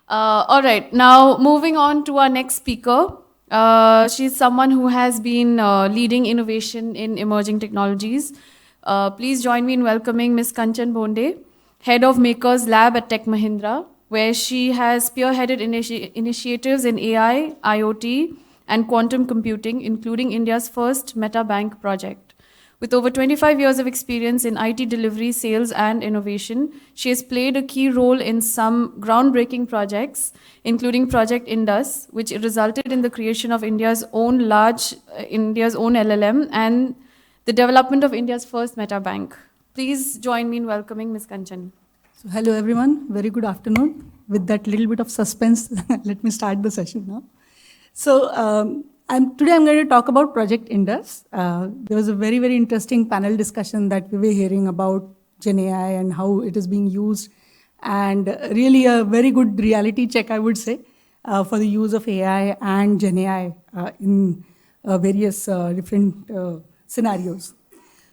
All right, now moving on to our next speaker. She's someone who has been leading innovation in emerging technologies. Please join me in welcoming Ms. Kanchan Bhonde, Head of Makers Lab at Tech Mahindra, where she has spearheaded initiatives in AI, IoT, and quantum computing, including India's first Meta Bank project. With over 25 years of experience in IT delivery, sales, and innovation, she has played a key role in some groundbreaking projects, including Project Indus, which resulted in the creation of India's own LLM and the development of India's first meta bank. Please join me in welcoming Ms. Kanchan. So hello everyone, very good afternoon. With that little bit of suspense, let me start the session now. So today I'm going to talk about Project Indus. There was a very, very interesting panel discussion that we were hearing about Gen AI and how it is being used, and really a very good reality check, I would say, for the use of AI and Gen AI in various different scenarios.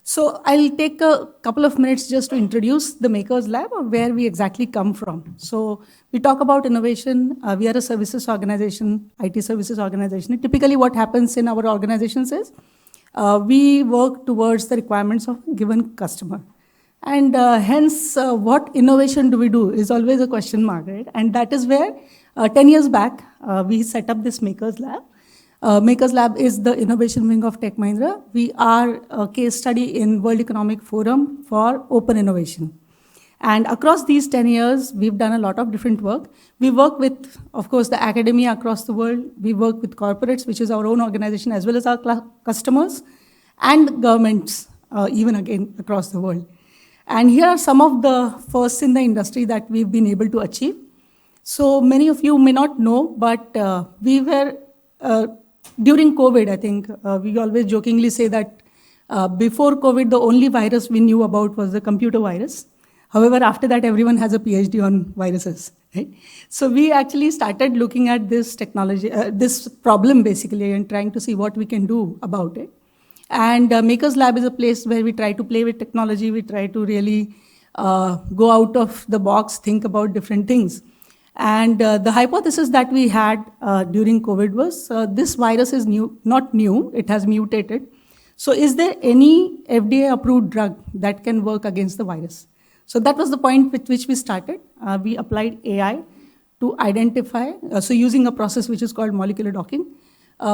So I'll take a couple of minutes just to introduce the Makers Lab, or where we exactly come from. So we talk about innovation. We are a services organization, IT services organization. Typically what happens in our organizations is we work towards the requirements of a given customer. And hence, what innovation do we do is always a question mark, right? And that is where 10 years back, we set up this Makers Lab. Makers Lab is the innovation wing of Tech Mahindra. We are a case study in World Economic Forum for open innovation. And across these 10 years, we've done a lot of different work. We work with, of course, the academia across the world. We work with corporates, which is our own organization, as well as our customers, and governments, even again, across the world. And here are some of the firsts in the industry that we've been able to achieve. So many of you may not know, but we were during COVID, I think, we always jokingly say that before COVID, the only virus we knew about was the computer virus. However, after that, everyone has a PhD on viruses, right? So we actually started looking at this technology, this problem basically, and trying to see what we can do about it. And Makers Lab is a place where we try to play with technology. We try to really go out of the box, think about different things. And the hypothesis that we had during COVID was this virus is not new, it has mutated. So is there any FDA-approved drug that can work against the virus? So that was the point with which we started. We applied AI to identify, so using a process which is called molecular docking,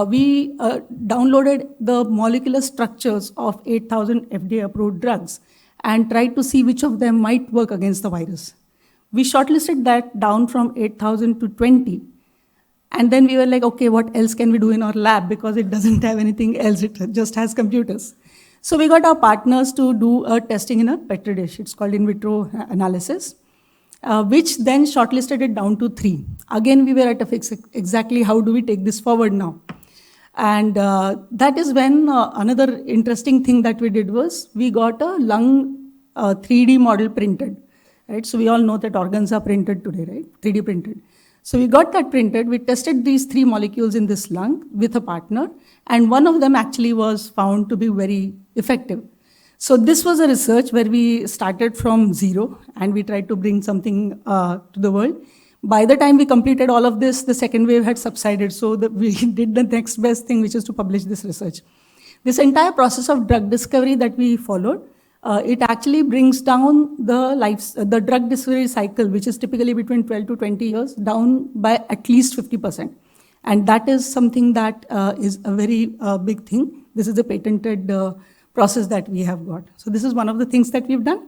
we downloaded the molecular structures of 8,000 FDA-approved drugs and tried to see which of them might work against the virus. We shortlisted that down from 8,000 to 20. And then we were like, okay, what else can we do in our lab? Because it doesn't have anything else, it just has computers. So we got our partners to do a testing in a Petri dish. It's called in vitro analysis, which then shortlisted it down to 3. Again, we were at a fix, exactly how do we take this forward now? And that is when another interesting thing that we did was we got a lung 3D model printed. Right? So we all know that organs are printed today, right? 3D printed. So we got that printed. We tested these 3 molecules in this lung with a partner, and one of them actually was found to be very effective. So this was a research where we started from zero, and we tried to bring something to the world. By the time we completed all of this, the second wave had subsided, so we did the next best thing, which is to publish this research. This entire process of drug discovery that we followed, it actually brings down the drug discovery cycle, which is typically between 12 to 20 years, down by at least 50%. And that is something that is a very big thing. This is a patented process that we have got. So this is one of the things that we've done.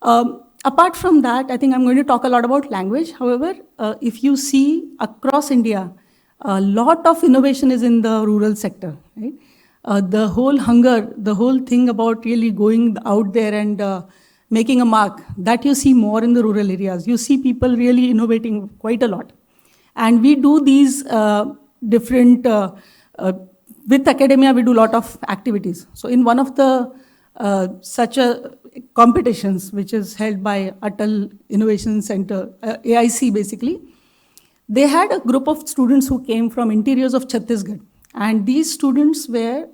Apart from that, I think I'm going to talk a lot about language. However, if you see across India, a lot of innovation is in the rural sector, right? The whole hunger, the whole thing about really going out there and making a mark, that you see more in the rural areas. You see people really innovating quite a lot. And we do these different, with academia, we do a lot of activities. So in one of the such competitions, which is held by Atal Innovation Center, AIC basically, they had a group of students who came from interiors of Chhattisgarh. And these students were,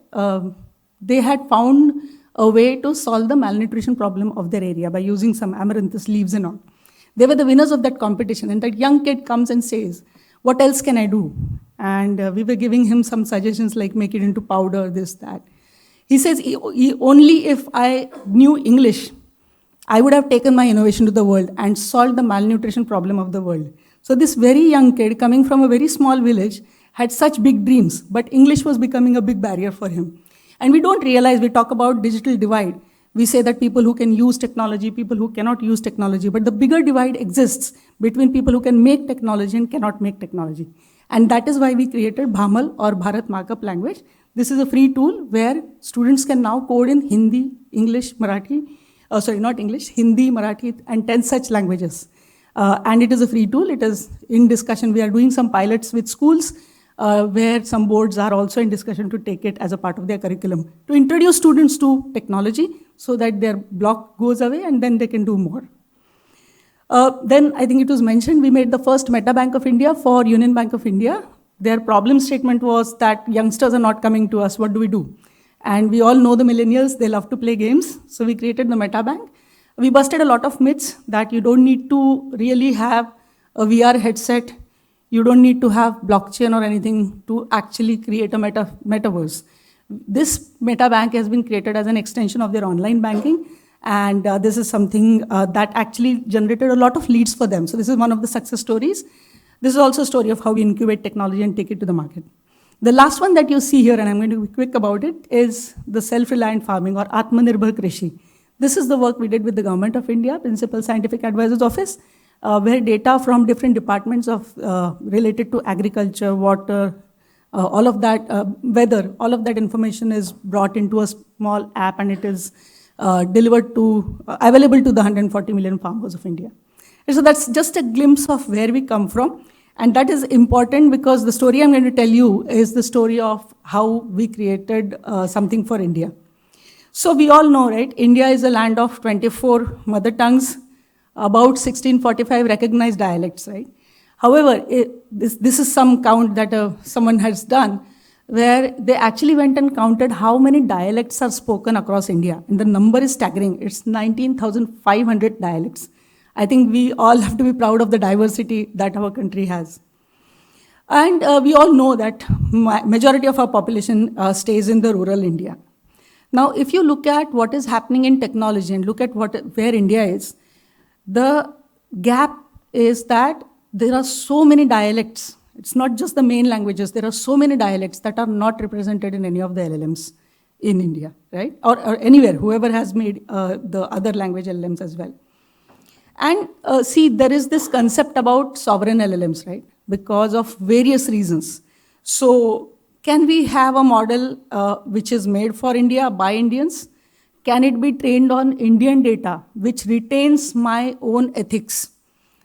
they had found a way to solve the malnutrition problem of their area by using some amaranthus leaves and all. They were the winners of that competition. And that young kid comes and says, what else can I do? And we were giving him some suggestions like make it into powder, this, that. He says, only if I knew English, I would have taken my innovation to the world and solved the malnutrition problem of the world. So this very young kid coming from a very small village had such big dreams, but English was becoming a big barrier for him. And we don't realize, we talk about digital divide. We say that people who can use technology, people who cannot use technology, but the bigger divide exists between people who can make technology and cannot make technology. And that is why we created Bhamal or Bharat Markup Language. This is a free tool where students can now code in Hindi, English, Marathi, Hindi, Marathi, and 10 such languages. And it is a free tool. It is in discussion. We are doing some pilots with schools where some boards are also in discussion to take it as a part of their curriculum, to introduce students to technology so that their block goes away and then they can do more. Then I think it was mentioned, we made the first Meta Bank of India for Union Bank of India. Their problem statement was that youngsters are not coming to us, what do we do? And we all know the millennials, they love to play games. So we created the Meta Bank. We busted a lot of myths that you don't need to really have a VR headset. You don't need to have blockchain or anything to actually create a metaverse. This Meta Bank has been created as an extension of their online banking. And this is something that actually generated a lot of leads for them. So this is one of the success stories. This is also a story of how we incubate technology and take it to the market. The last one that you see here, and I'm going to be quick about it, is the self-reliant farming or Atmanirbhar Krishi. This is the work we did with the Government of India, Principal Scientific Advisor's Office, where data from different departments of related to agriculture, water, all of that, weather, all of that information is brought into a small app, and it is delivered to, available to the 140 million farmers of India. And so that's just a glimpse of where we come from. And that is important because the story I'm going to tell you is the story of how we created something for India. So we all know, right, India is a land of 24 mother tongues, about 1645 recognized dialects, right? However, this is some count that someone has done, where they actually went and counted how many dialects are spoken across India. And the number is staggering. It's 19,500 dialects. I think we all have to be proud of the diversity that our country has. And we all know that majority of our population stays in the rural India. Now, if you look at what is happening in technology and look at where India is, the gap is that there are so many dialects. It's not just the main languages. There are so many dialects that are not represented in any of the LLMs in India, right? Or anywhere, whoever has made the other language LLMs as well. And see, there is this concept about sovereign LLMs, right? Because of various reasons. So can we have a model which is made for India by Indians? Can it be trained on Indian data, which retains my own ethics?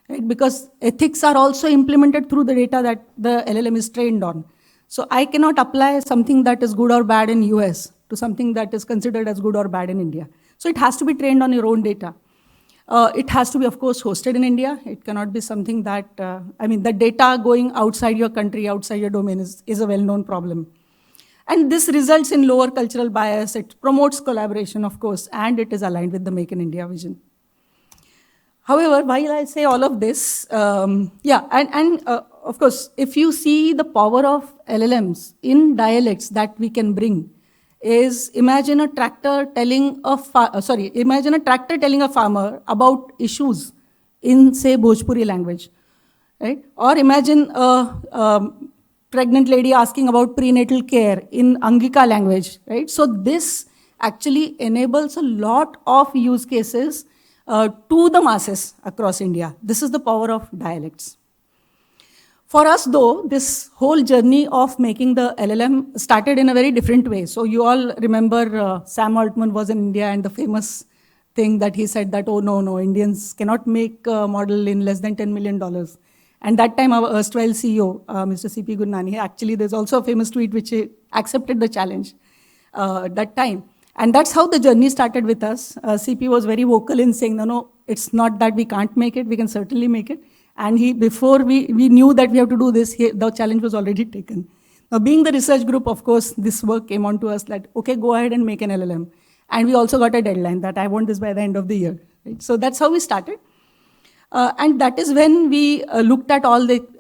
Right? Because ethics are also implemented through the data that the LLM is trained on. So I cannot apply something that is good or bad in US to something that is considered as good or bad in India. So it has to be trained on your own data. It has to be, of course, hosted in India. It cannot be something that, the data going outside your country, outside your domain is a well-known problem. And this results in lower cultural bias. It promotes collaboration, of course, and it is aligned with the Make in India vision. However, while I say all of this, of course, if you see the power of LLMs in dialects that we can bring, is imagine a tractor telling a farmer about issues in, say, Bhojpuri language, right? Or imagine a pregnant lady asking about prenatal care in Angika language, right? So this actually enables a lot of use cases to the masses across India. This is the power of dialects. For us, though, this whole journey of making the LLM started in a very different way. So you all remember Sam Altman was in India, and the famous thing that he said that, oh, no, Indians cannot make a model in less than $10 million. And that time, our erstwhile CEO, Mr. C.P. Gurnani, actually, there's also a famous tweet which accepted the challenge that time. And that's how the journey started with us. CP was very vocal in saying, no, it's not that we can't make it, we can certainly make it. And before we knew that we have to do this, the challenge was already taken. Now, being the research group, of course, this work came on to us that, okay, go ahead and make an LLM. And we also got a deadline that I want this by the end of the year. Right? So that's how we started. And that is when we looked at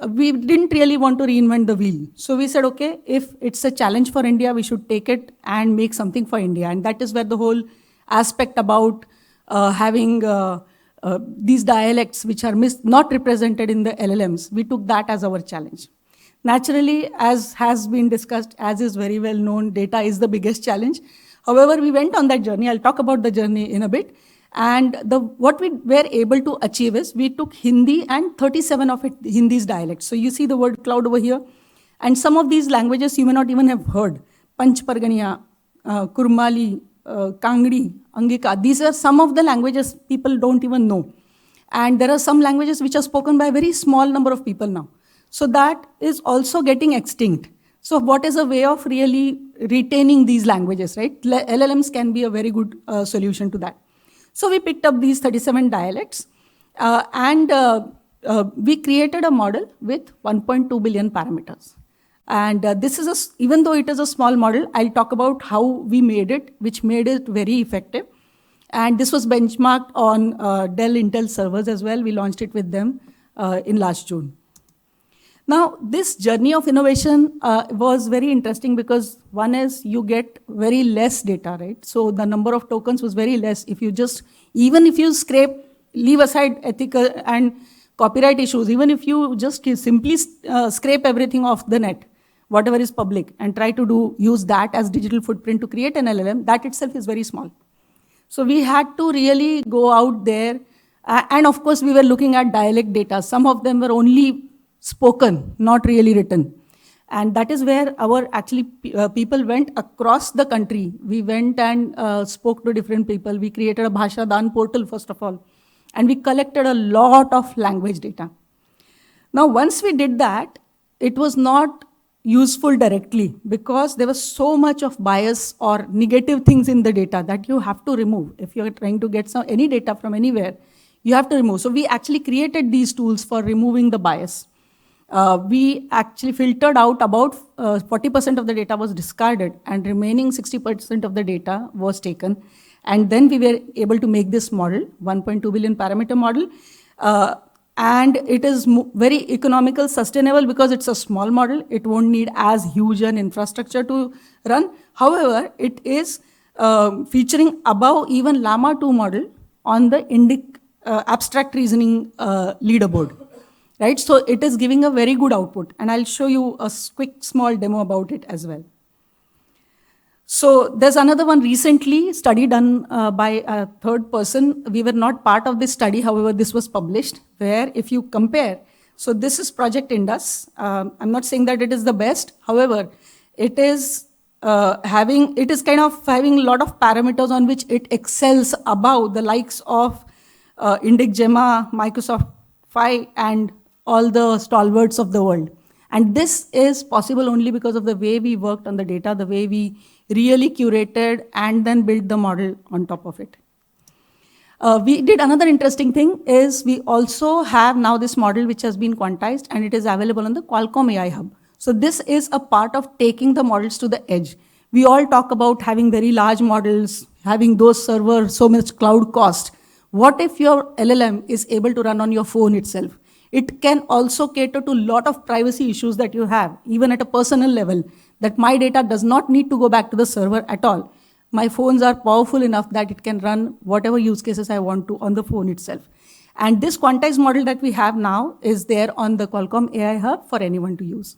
we didn't really want to reinvent the wheel. So we said, okay, if it's a challenge for India, we should take it and make something for India. And that is where the whole aspect about having these dialects which are not represented in the LLMs, we took that as our challenge. Naturally, as has been discussed, as is very well known, data is the biggest challenge. However, we went on that journey. I'll talk about the journey in a bit. And what we were able to achieve is we took Hindi and 37 of Hindi's dialects. So you see the word cloud over here. And some of these languages you may not even have heard. Panch Parganiya, Kurmali, Kangdi, Angika. These are some of the languages people don't even know. And there are some languages which are spoken by a very small number of people now. So that is also getting extinct. So what is a way of really retaining these languages, right? LLMs can be a very good solution to that. So we picked up these 37 dialects and we created a model with 1.2 billion parameters. And this is even though it is a small model, I'll talk about how we made it, which made it very effective. And this was benchmarked on Dell Intel servers as well. We launched it with them in last June. Now, this journey of innovation was very interesting because one is you get very less data, right? So the number of tokens was very less. Even if you leave aside ethical and copyright issues, even if you just simply scrape everything off the net, whatever is public, and try to use that as digital footprint to create an LLM, that itself is very small. So we had to really go out there. And of course, we were looking at dialect data. Some of them were only spoken, not really written. And that is where our people went across the country. We went and spoke to different people. We created a Bhasha Dan portal, first of all. And we collected a lot of language data. Now, once we did that, it was not useful directly because there was so much of bias or negative things in the data that you have to remove. If you're trying to get any data from anywhere, you have to remove. So we actually created these tools for removing the bias. We actually filtered out about 40% of the data was discarded and remaining 60% of the data was taken. And then we were able to make this model, 1.2 billion parameter model. And it is very economical, sustainable because it's a small model. It won't need as huge an infrastructure to run. However, it is featuring above even Llama 2 model on the Indic abstract reasoning leaderboard. Right? So it is giving a very good output. And I'll show you a quick small demo about it as well. So there's another one recently, study done by a third person. We were not part of this study, however, this was published, where if you compare, so this is Project Indus. I'm not saying that it is the best, however, it is having a lot of parameters on which it excels above the likes of Indic Gemma, Microsoft Phi, and all the stalwarts of the world. And this is possible only because of the way we worked on the data, the way we really curated and then built the model on top of it. We did another interesting thing is we also have now this model which has been quantized and it is available on the Qualcomm AI Hub. So this is a part of taking the models to the edge. We all talk about having very large models, having those servers, so much cloud cost. What if your LLM is able to run on your phone itself? It can also cater to a lot of privacy issues that you have, even at a personal level, that my data does not need to go back to the server at all. My phones are powerful enough that it can run whatever use cases I want to on the phone itself. And this quantized model that we have now is there on the Qualcomm AI Hub for anyone to use.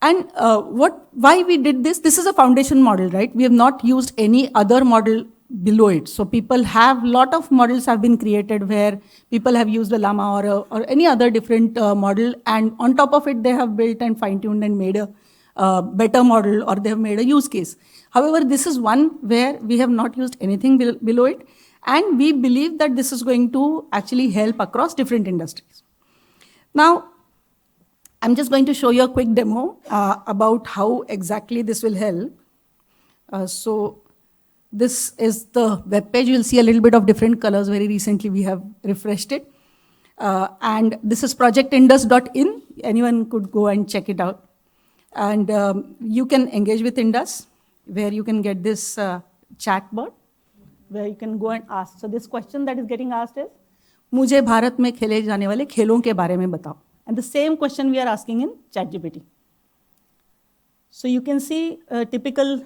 And why we did this? This is a foundation model, right? We have not used any other model below it. So people have, lot of models have been created where people have used a Llama or any other different model, and on top of it, they have built and fine-tuned and made a better model, or they have made a use case. However, this is one where we have not used anything below it, and we believe that this is going to actually help across different industries. Now, I'm just going to show you a quick demo about how exactly this will help. This is the web page. You'll see a little bit of different colors. Very recently, we have refreshed it. And this is projectindus.in. Anyone could go and check it out. And you can engage with Indus, where you can get this chat bot, where you can go and ask. So this question that is getting asked is, मुझे भारत में खेले जाने वाले खेलों के बारे में बताओ. And the same question we are asking in ChatGPT. So you can see a typical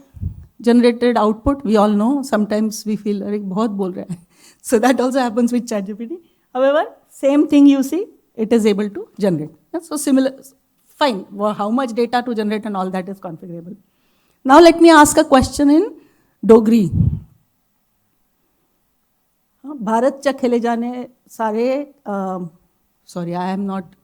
generated output. We all know, sometimes we feel, अरे बहुत बोल रहा है. So that also happens with ChatGPT. However, same thing you see, it is able to generate. So similar, fine. Well, how much data to generate and all that is configurable. Now let me ask a question in Dogri. Bharat च खेले जाने सारे, sorry, I am not,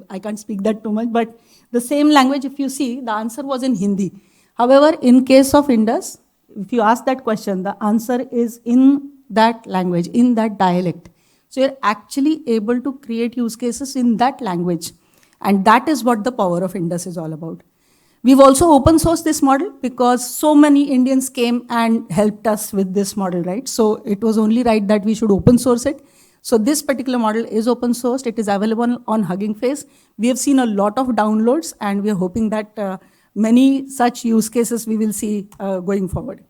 I can't speak that too much, but the same language, if you see, the answer was in Hindi. However, in case of Indus, if you ask that question, the answer is in that language, in that dialect. So you're actually able to create use cases in that language. And that is what the power of Indus is all about. We've also open sourced this model because so many Indians came and helped us with this model, right? So it was only right that we should open source it. So this particular model is open sourced. It is available on Hugging Face. We have seen a lot of downloads, and we are hoping that many such use cases we will see going forward.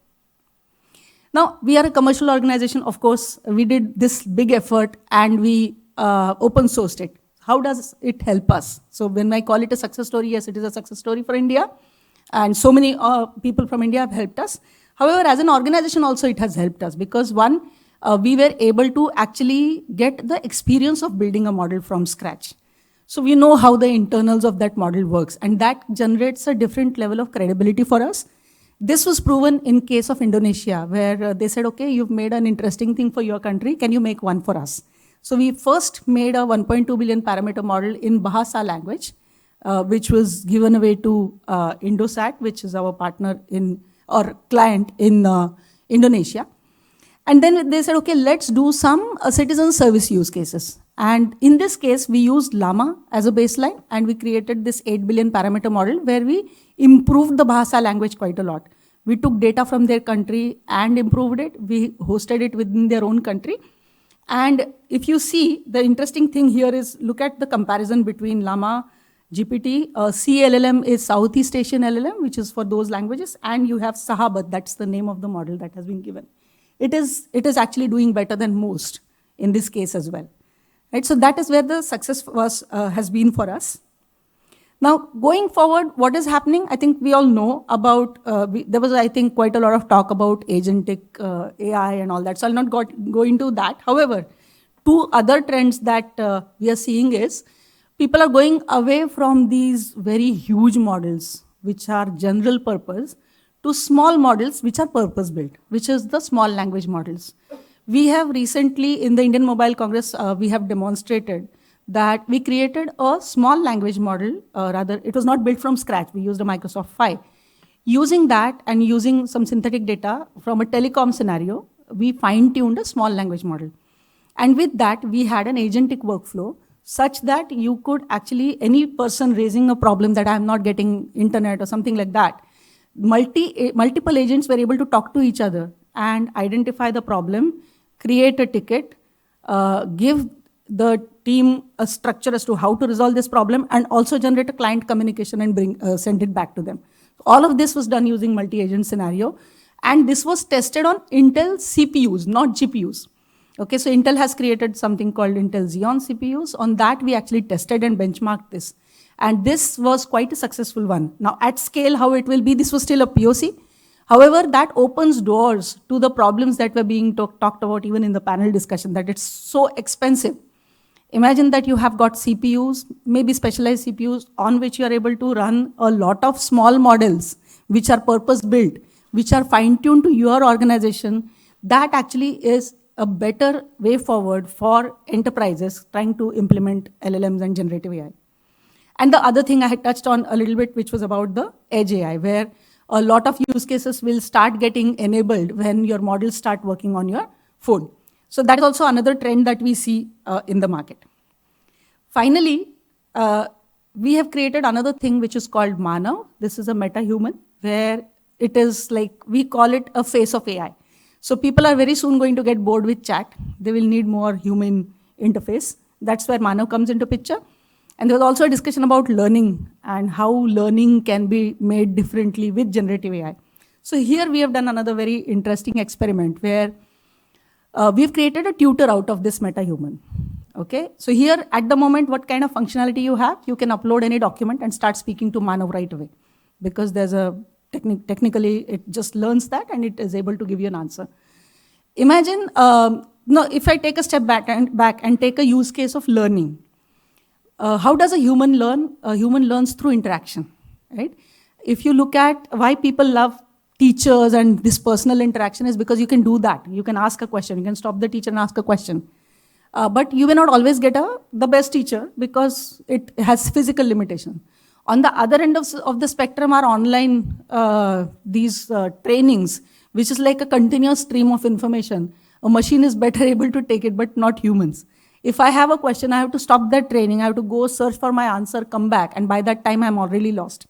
Now, we are a commercial organization. Of course, we did this big effort and we open sourced it. How does it help us? So when I call it a success story, yes, it is a success story for India. And so many people from India have helped us. However, as an organization also, it has helped us because one, we were able to actually get the experience of building a model from scratch. So we know how the internals of that model works, and that generates a different level of credibility for us. This was proven in case of Indonesia, where they said, okay, you've made an interesting thing for your country. Can you make one for us? So we first made a 1.2 billion parameter model in Bahasa language, which was given away to Indosat, which is our partner in, or client in Indonesia. And then they said, okay, let's do some citizen service use cases. And in this case, we used Llama as a baseline, and we created this 8 billion parameter model where we improved the Bahasa language quite a lot. We took data from their country and improved it. We hosted it within their own country. And if you see, the interesting thing here is look at the comparison between Llama, GPT, CLLM is Southeast Asian LLM, which is for those languages, and you have Sahabat, that's the name of the model that has been given. It is actually doing better than most in this case as well. Right? So that is where the success has been for us. Now, going forward, what is happening? I think we all know about, there was, I think, quite a lot of talk about agentic AI and all that. So I'll not go into that. However, two other trends that we are seeing is people are going away from these very huge models, which are general purpose, to small models, which are purpose-built, which is the small language models. We have recently, in the Indian Mobile Congress, we have demonstrated that we created a small language model, rather, it was not built from scratch. We used a Microsoft 5. Using that and using some synthetic data from a telecom scenario, we fine-tuned a small language model. And with that, we had an agentic workflow such that you could actually, any person raising a problem that I'm not getting internet or something like that, multiple agents were able to talk to each other and identify the problem, create a ticket, give the team a structure as to how to resolve this problem, and also generate a client communication and send it back to them. All of this was done using multi-agent scenario, and this was tested on Intel CPUs, not GPUs. Okay, so Intel has created something called Intel Xeon CPUs. On that, we actually tested and benchmarked this. And this was quite a successful one. Now, at scale, how it will be, this was still a POC. However, that opens doors to the problems that were being talked about even in the panel discussion, that it's so expensive. Imagine that you have got CPUs, maybe specialized CPUs, on which you are able to run a lot of small models, which are purpose-built, which are fine-tuned to your organization. That actually is a better way forward for enterprises trying to implement LLMs and generative AI. And the other thing I had touched on a little bit, which was about the edge AI, where a lot of use cases will start getting enabled when your models start working on your phone. So that is also another trend that we see in the market. Finally, we have created another thing which is called Manav. This is a meta-human, where it is like, we call it a face of AI. So people are very soon going to get bored with chat. They will need more human interface. That's where Manav comes into picture. And there was also a discussion about learning and how learning can be made differently with generative AI. So here we have done another very interesting experiment where we've created a tutor out of this MetaHuman. Okay, so here at the moment, what kind of functionality you have, you can upload any document and start speaking to Manav right away, because there's a technically it just learns that and it is able to give you an answer. Imagine, no, if I take a step back and take a use case of learning. How does a human learn? A human learns through interaction, right? If you look at why people love teachers and this personal interaction, is because you can do that. You can ask a question, you can stop the teacher and ask a question. But you may not always get the best teacher because it has physical limitation. On the other end of the spectrum are online these trainings, which is like a continuous stream of information. A machine is better able to take it, but not humans. If I have a question, I have to stop that training, I have to go search for my answer, come back, and by that time I'm already lost.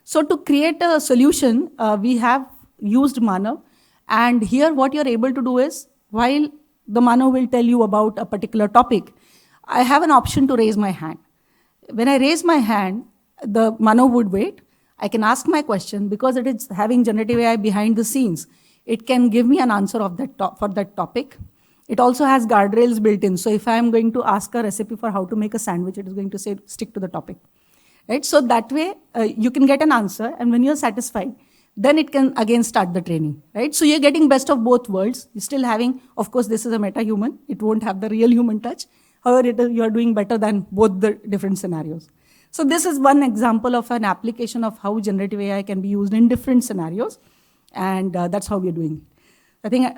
So to create a solution, we have used Manav, and here what you're able to do is, while the Manav will tell you about a particular topic, I have an option to raise my hand. When I raise my hand, the Manav would wait. I can ask my question. Because it is having generative AI behind the scenes, it can give me an answer of for that topic. It also has guardrails built in. So if I'm going to ask a recipe for how to make a sandwich, it is going to say, stick to the topic. Right? So that way, you can get an answer, and when you're satisfied, then it can again start the training. Right? So you're getting best of both worlds. You're still having, of course, this is a meta-human. It won't have the real human touch. However, you're doing better than both the different scenarios. So this is one example of an application of how generative AI can be used in different scenarios, and that's how we're doing it. I think